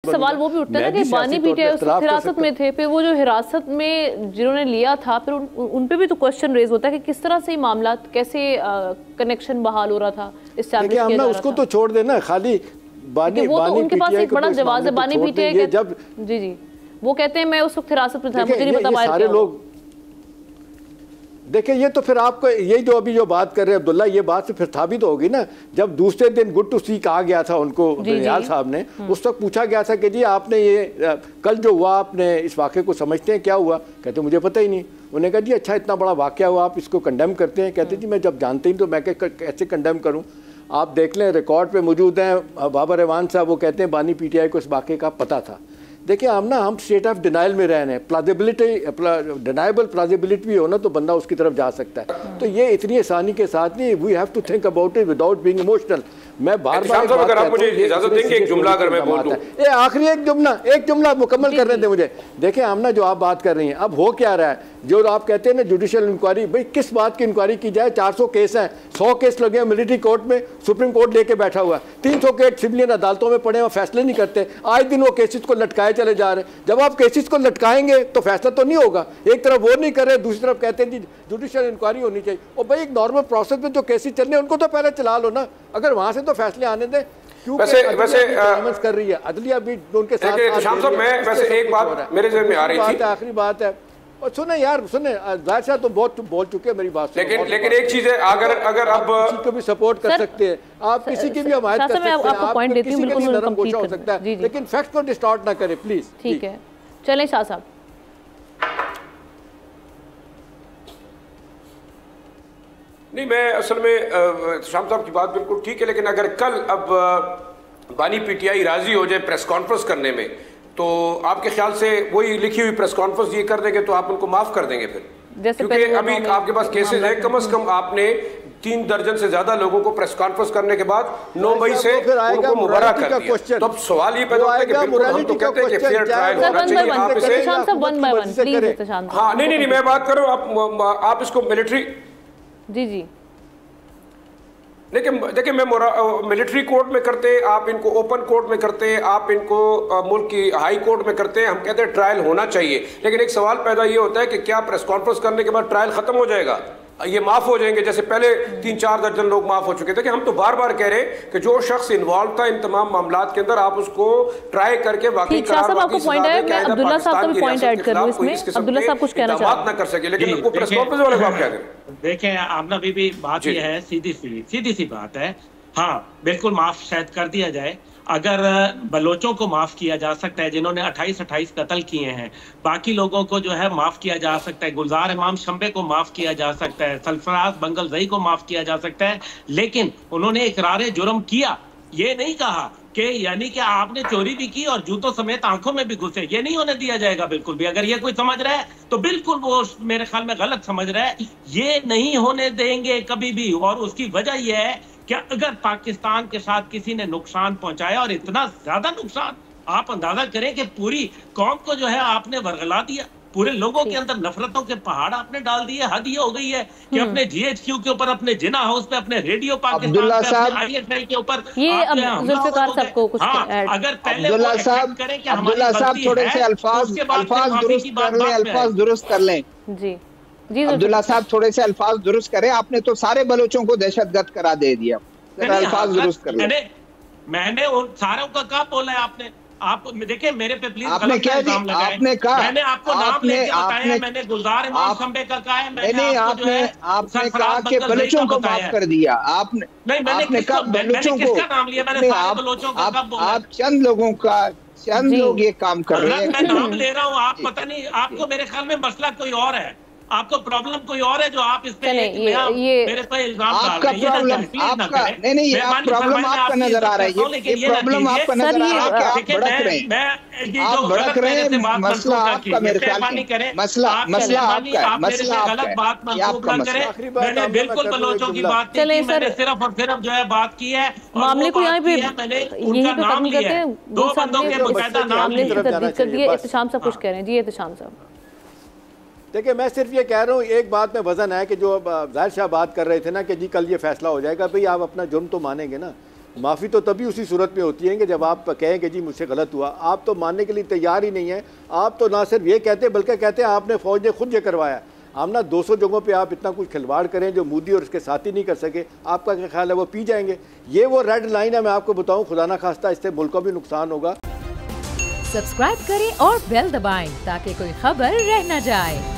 सवाल वो भी उठता है कि बानी पीटीआई हिरासत में थे, फिर वो जो हिरासत में जिन्होंने लिया था फिर उन पे भी तो क्वेश्चन रेज होता है कि किस तरह से मामला, कैसे कनेक्शन बहाल हो रहा था, एस्टैब्लिश किया जा रहा था। उसको तो छोड़ देना, खाली बानी उनके पास एक बड़ा जवाब है। बानी पीटीआई जब जी वो कहते हैं मैं उस वक्त हिरासत में था, मुझे नहीं पता सारे लोग देखिए। ये तो फिर आपको यही जो अभी जो बात कर रहे हैं अब्दुल्ला, ये बात तो फिर साबित होगी ना जब दूसरे दिन गुड टू सी कहा गया था उनको, बनियाल साहब ने उस वक्त पूछा गया था कि जी आपने ये कल जो हुआ आपने इस वाक़े को समझते हैं क्या हुआ? कहते मुझे पता ही नहीं। उन्होंने कहा जी अच्छा इतना बड़ा वाक़या हुआ आप इसको कंडेम करते हैं? कहते जी मैं जब जानते ही तो मैं कैसे कंडेम करूँ। आप देख लें रिकॉर्ड पे मौजूद हैं बाबर रहमान साहब, वो कहते हैं बानी पीटीआई को इस वाक़े का पता था। देखिए हम स्टेट ऑफ डिनाइल में रह रहे हैं, प्लाजिबिलिटी डिनाइबल प्लाजिबिलिटी भी हो ना तो बंदा उसकी तरफ जा सकता है। तो ये इतनी आसानी के साथ नहीं, we have to think about it without being emotional. मैं बार-बार अगर आप मुझे इजाजत देंगे एक जुमला अगर मैं बोल दूं, ये आखिरी एक जुमला मुकम्मल करने दें मुझे। देखिए आमना जो आप बात कर रही हैं, अब हो क्या रहा है, जो आप कहते हैं ना जुडिशियल इंक्वायरी, भाई किस बात की इंक्वायरी की जाए? 400 केस हैं, 100 केस लगे हैं मिलिट्री कोर्ट में, सुप्रीम कोर्ट लेके बैठा हुआ है, 300 केस सिविलियन अदालतों में पड़े हैं, फैसले नहीं करते। आए दिन वो केसेस को लटकाए चले जा रहे हैं। जब आप केसेस को लटकाएंगे तो फैसला तो नहीं होगा। एक तरफ वो नहीं कर रहे, दूसरी तरफ कहते हैं जी जुडिशियल इंक्वायरी होनी चाहिए। और भाई एक नॉर्मल प्रोसेस में जो केसेस चल रहे हैं उनको तो पहले चला लो ना, अगर वहां से तो फैसले आने दें। वैसे कर रही है अदलिया भी उनके साथ। शाम साहब मैं वैसे एक बात मेरे ज़हन में आ रही थी, आखिरी बात है, और सुने यार सुने, जाहिर सा तो बहुत बोल चुके हैं मेरी बात से, लेकिन एक चीज है, अगर आप किसी को भी सपोर्ट कर सकते हैं, आप किसी की भी हमायत कर सकते हैं, आपको पॉइंट देती हूं, बिल्कुल नरम गोशा हो सकता है, लेकिन फैक्ट को डिस्टॉर्ट ना करें प्लीज। ठीक है, चलें शाह साहब। नहीं, मैं असल में शाम साहब की बात बिल्कुल ठीक है, लेकिन अगर कल अब बानी पीटीआई राजी हो जाए प्रेस कॉन्फ्रेंस करने में, तो आपके ख्याल से वही लिखी हुई प्रेस कॉन्फ्रेंस ये कर देंगे तो आप उनको माफ कर देंगे फिर? क्योंकि अभी आपके पास केसेस है, कम से कम आपने 3 दर्जन से ज्यादा लोगों को प्रेस कॉन्फ्रेंस करने के बाद 9 मई से उनको मुबर्रा कर दिया। तो अब सवाल ये पैदा होता है कि बिल्कुल हम तो कहते हैं कि फेयर ट्रायल होना चाहिए, आप इसे हाँ नहीं मैं बात कर रहा हूँ, आप इसको मिलिट्री जी देखिए मैं मिलिट्री कोर्ट में करते, आप इनको ओपन कोर्ट में करते, आप इनको मुल्क की हाई कोर्ट में करते, हम कहते हैं ट्रायल होना चाहिए। लेकिन एक सवाल पैदा ये होता है कि क्या प्रेस कॉन्फ्रेंस करने के बाद ट्रायल खत्म हो जाएगा, ये माफ हो जाएंगे जैसे पहले 3-4 दर्जन लोग माफ हो चुके थे? कि हम तो बार बार कह रहे हैं कि जो शख्स इन्वॉल्व था इन तमाम मामलात के अंदर, आप उसको ट्राई करके वाकई आपको पॉइंट है, मैं अब्दुल्ला साहब का भी पॉइंट ऐड कर दूं इसमें। अब्दुल्ला साहब कुछ कहना चाहते हैं? ना कर सके, लेकिन उनको प्रेस कॉन्फ्रेंस वाले आप क्या करें? देखें आमना बीबी, बात यह है, सीधी सी बात है, हाँ बिल्कुल माफ शायद कर दिया जाए। अगर बलोचों को माफ किया जा सकता है जिन्होंने 28 कत्ल किए हैं, बाकी लोगों को जो है माफ किया जा सकता है, गुलजार इमाम शंबे को माफ किया जा सकता है, सरफराज बंगलजई को माफ किया जा सकता है, लेकिन उन्होंने इकरार जुर्म किया। ये नहीं कहा कि यानी कि आपने चोरी भी की और जूतों समेत आंखों में भी घुसे, ये नहीं होने दिया जाएगा बिल्कुल भी। अगर ये कोई समझ रहा है तो बिल्कुल वो मेरे ख्याल में गलत समझ रहा है, ये नहीं होने देंगे कभी भी। और उसकी वजह यह है कि अगर पाकिस्तान के साथ किसी ने नुकसान पहुंचाया, और इतना ज्यादा नुकसान, आप अंदाजा करें कि पूरी कौम को जो है आपने वरगला दिया, पूरे लोगों के अंदर नफरतों के पहाड़ आपने डाल दिए। हद ये हो गई है कि अपने GHQ के ऊपर, अपने जिना हाउस पे, अपने रेडियो पाकिस्तान पे, ISI के ऊपर जुल्फिकार सबको कुछ अगर पहले अब्दुल्ला साहब थोड़े से अल्फाज दुरुस्त कर लें। जी अब्दुल्ला साहब थोड़े से अल्फाज दुरुस्त करें, आपने तो सारे बलोचों को दहशतगर्द करा दे दिया, अल्फाज दुरुस्त कर लें। मैंने उन सारों का कहा बोला है आपने? आप देखिए मेरे पे प्लीज आपने क्या इल्जाम लगाएं। आपने कहा, मैंने आपको नाम लेके बताया, मैंने गुलजार इमाम शंबे का कहा है, मैंने आपने कहा कि बलोचों को माफ कर दिया। आपने नहीं, मैंने किसका नाम लिया? मैंने सारे बलोचों का कब बोला? आप चंद लोगों का, चंद लोग ये काम कर रहे हैं। मैं नाम ले रहा हूँ, आप पता नहीं, आपको मेरे ख्याल में मसला कोई और है, आपको प्रॉब्लम कोई और है जो आप इस पे मेरे पे इल्जाम डाल रहे हैं। नहीं, आप प्रॉब्लम आपका नजर आ रहा है, ये प्रॉब्लम आपका नजर आ रहा है कि आप भड़क रहे हैं, मसला आपका, मेरे ख्याल में मसला आपका है, मसला गलत बात मंसूब न करें। मैंने बिल्कुल बलोचों की बात नहीं की, मैंने सिर्फ और सिर्फ जो है बात की है, मामले को यहाँ पे मैंने उनका नाम लिया है, 2 बंदों के बकायदा नाम लिया। एहतशाम साहब कुछ कह रहे हैं। जी एहतशाम साहब, देखिए मैं सिर्फ ये कह रहा हूँ, एक बात में वजन है कि जो जाहिर शाह बात कर रहे थे ना कि जी कल ये फैसला हो जाएगा, भाई आप अपना जुर्म तो मानेंगे ना, माफ़ी तो तभी उसी सूरत में होती है कि जब आप कहें कि जी मुझसे गलत हुआ। आप तो मानने के लिए तैयार ही नहीं है। आप तो ना सिर्फ ये कहते बल्कि कहते हैं आपने फ़ौज ने खुद ये करवाया। हम ना 200 जगहों पे आप इतना कुछ खिलवाड़ करें जो मोदी और उसके साथी नहीं कर सके, आपका क्या ख्याल है वो पी जाएंगे? ये वो रेड लाइन है, मैं आपको बताऊं, खुदा ना खास्ता इससे मुल्क को भी नुकसान होगा। सब्सक्राइब करें और बेल दबाएं ताकि कोई खबर रह न जाए।